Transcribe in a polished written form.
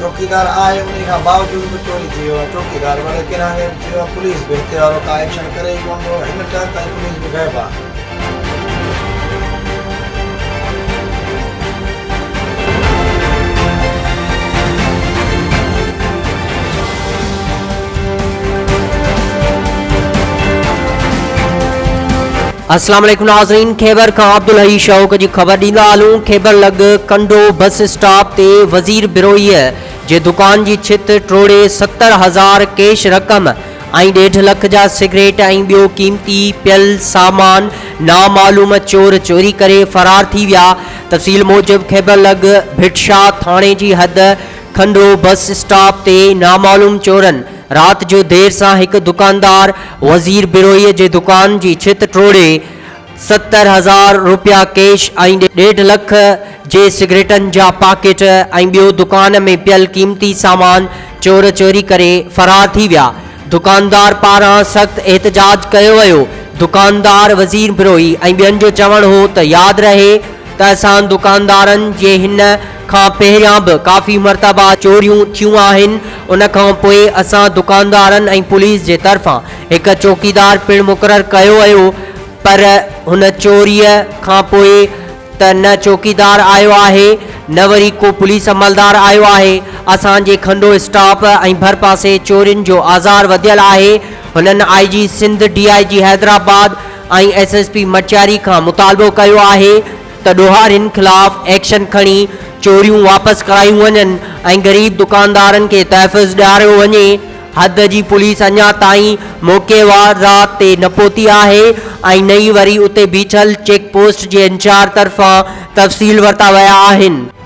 चौकीदार आए उन खां बावजूद भी चोरी थी वियो आहे। चौकीदार वाले किनारे थी वियो आहे, पुलिस भी हिते वारो का एक्शन करे ई कोन थो। हिन टाइम ताईं पुलिस भी गाइब आहे। अस्सलाम वालेकुम नाज़रीन, खैबर खां अब्दुल हई शौक़ जी ख़बर ॾींदा हलूं। खैबर लॻ कंडो बस स्टॉप ते वज़ीर बिरोईअ जे दुकान जी छित टोड़े 70,000 कैश रक़म ऐं 1.5 लख जा सिगरेट ऐं ॿियो क़ीमती पियल सामान नामालूम चोर चोरी करे फ़रार थी विया। तफ़सील मूजिब खैबर लॻ भिटशाह थाणे जी हद खंडो बस स्टॉप ते नामालूम चोरन रात जो देर सां एक दुकानदार वज़ीर बिरोईअ जे दुकान जी छित टोड़े 70,000 रुपया कैश ऐं 1.5 लख जे सिगरेटन जा पाकेट ऐं ॿियो दुकान में पियल क़ीमती सामान चोर चोरी करे फ़रार थी विया। दुकानदार पारां सख़्त एहतजाज कयो वियो। दुकानदार वज़ीर बिरोई ऐं ॿियनि जो चवण हो त यादि रहे त असां दुकानदारनि जे हिन खां पहिरियां बि काफ़ी मरतबा चोरियूं थियूं आहिनि। उन खां पोइ असां दुकानदारनि ऐं पुलिस जे तरफ़ां हिकु चौकीदार पिणु मुक़ररु कयो वियो, पर हुन चोरीअ खां पोइ त न चौकीदार आयो आहे न वरी को पुलिस अमलदार आयो आहे। असांजे खंडो स्टॉप ऐं भर पासे चोरियुनि जो आज़ार वधियल आहे। हुननि IG सिंध DIG हैदराबाद ऐं SSP मटियारी खां मुतालबो कयो आहे त ॾोहारियुनि ख़िलाफ़ एक्शन खणी चोरियूं वापसि करायूं वञनि ऐं ग़रीब दुकानदारनि खे तहफ़ुज़ ॾियारियो वञे। हद जी पुलिस अञा ताईं मौक़े वारदात ते न पहुती आहे ऐं नई वरी उते बीठल चेक पोस्ट जे इंचार्ज तरफ़ां तफ़सील वरिता विया आहिनि।